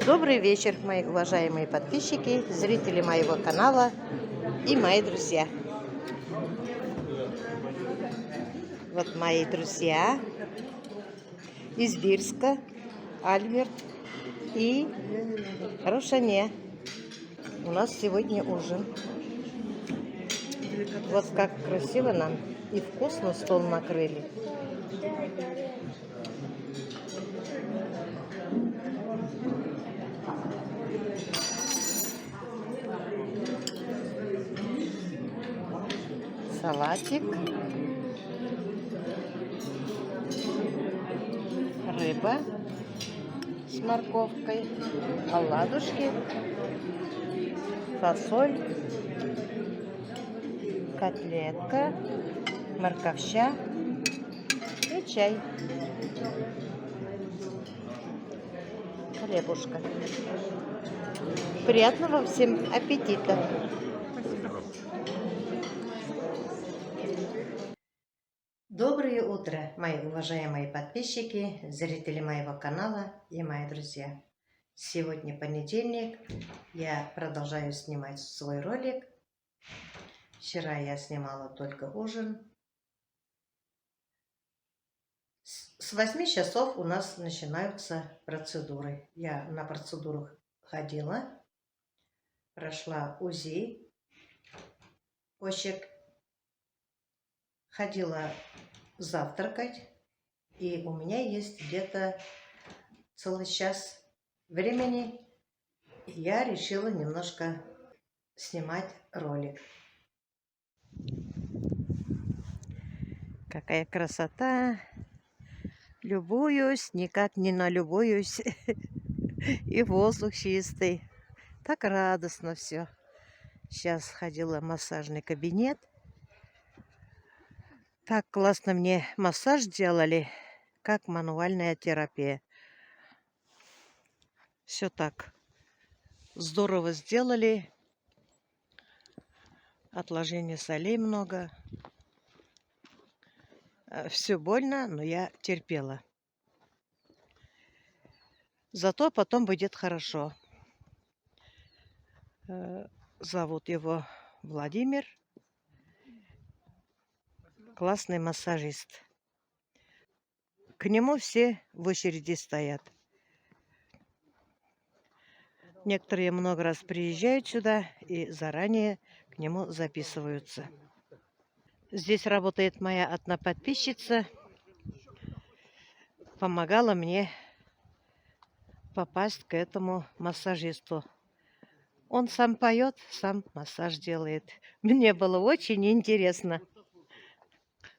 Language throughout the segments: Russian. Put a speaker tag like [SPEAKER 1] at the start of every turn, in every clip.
[SPEAKER 1] Добрый вечер, мои уважаемые подписчики, зрители моего канала и мои друзья. Вот мои друзья из Бирска, Альберт и Рошане. У нас сегодня ужин. Вот как красиво нам и вкусно стол накрыли. Салатик, рыба с морковкой, оладушки, фасоль, котлетка, морковща и чай. Хлебушка. Приятного всем аппетита! Доброе утро, мои уважаемые подписчики, зрители моего канала и мои друзья. Сегодня понедельник, я продолжаю снимать свой ролик. Вчера я снимала только ужин. С 8 часов у нас начинаются процедуры. Я на процедурах ходила, прошла УЗИ почек, ходила завтракать, и у меня есть где-то целый час времени. Я решила немножко снимать ролик. Какая красота! Любуюсь, никак не налюбуюсь. И воздух чистый. Так радостно все. Сейчас ходила в массажный кабинет. Так классно мне массаж делали, как мануальная терапия. Все так здорово сделали. Отложения солей много. Все больно, но я терпела. Зато потом будет хорошо. Зовут его Владимир. Классный массажист. К нему все в очереди стоят. Некоторые много раз приезжают сюда и заранее к нему записываются. Здесь работает моя одна подписчица. Помогала мне попасть к этому массажисту. Он сам поет, сам массаж делает. Мне было очень интересно.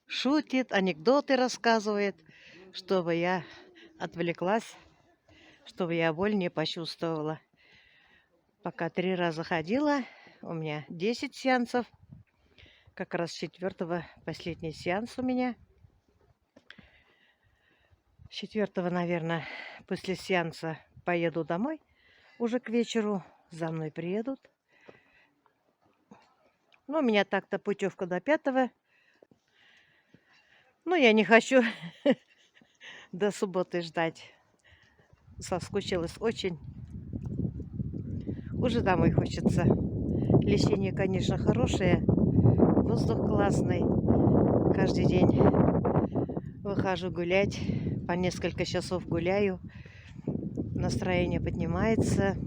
[SPEAKER 1] Шутит, анекдоты рассказывает, чтобы я отвлеклась, чтобы я боль не почувствовала. Пока 3 раза ходила, у меня 10 сеансов. Как раз 4-го последний сеанс у меня. 4-го, наверное, после сеанса поеду домой. Уже к вечеру за мной приедут. Ну, у меня так-то путевка до 5-го. Но я не хочу до субботы ждать. Соскучилась очень. Уже домой хочется. Лечение, конечно, хорошее. Воздух классный. Каждый день выхожу гулять. По несколько часов гуляю. Настроение поднимается.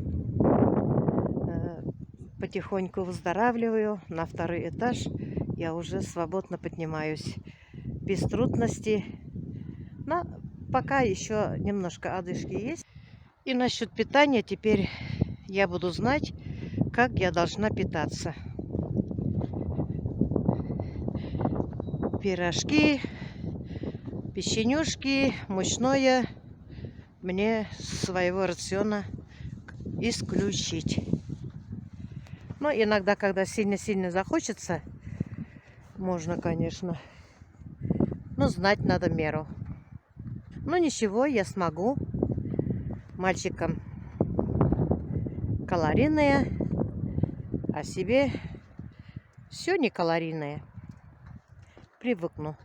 [SPEAKER 1] Потихоньку выздоравливаю. На 2-й этаж я уже свободно поднимаюсь. Без трудностей. Но пока еще немножко одышки есть. И насчет питания теперь я буду знать, как я должна питаться. Пирожки, печенюшки, мучное мне своего рациона исключить. Но иногда, когда сильно-сильно захочется, можно, конечно. Но знать надо меру. Но ничего, я смогу. Мальчикам калорийное, а себе все не калорийное. Привыкну.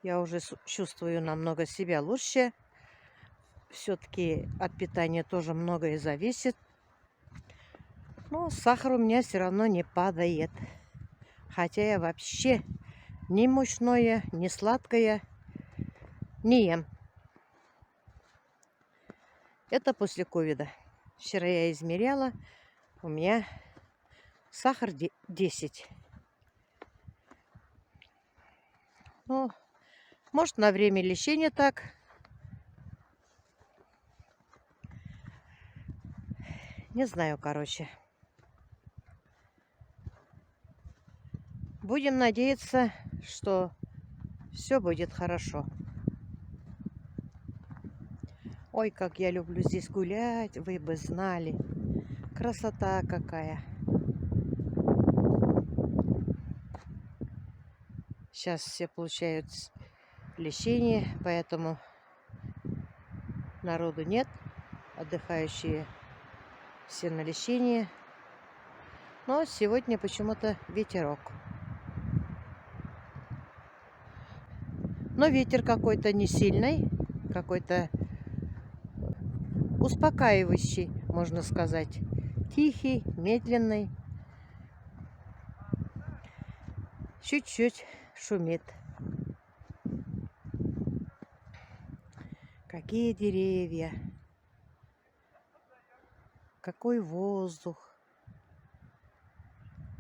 [SPEAKER 1] Я уже чувствую намного себя лучше. все-таки от питания тоже многое зависит. Но сахар у меня все равно не падает. Хотя я вообще ни мучное, ни сладкое не ем. Это после ковида. Вчера я измеряла, у меня сахар 10. Ну, может, на время лечения так. Не знаю, короче. Будем надеяться, что все будет хорошо. Ой, как я люблю здесь гулять, вы бы знали. Красота какая. Сейчас все получают лечение, поэтому народу нет. Отдыхающие все на лечении. Но сегодня почему-то ветерок. Но ветер какой-то не сильный, какой-то успокаивающий, можно сказать. Тихий, медленный. Чуть-чуть шумит. Какие деревья. Какой воздух.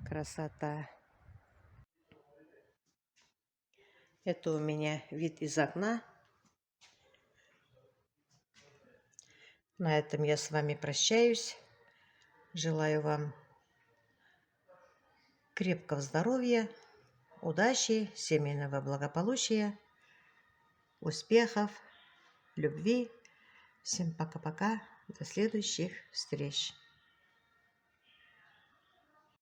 [SPEAKER 1] Красота. Это у меня вид из окна. На этом я с вами прощаюсь. Желаю вам крепкого здоровья, удачи, семейного благополучия, успехов, любви. Всем пока-пока. До следующих встреч.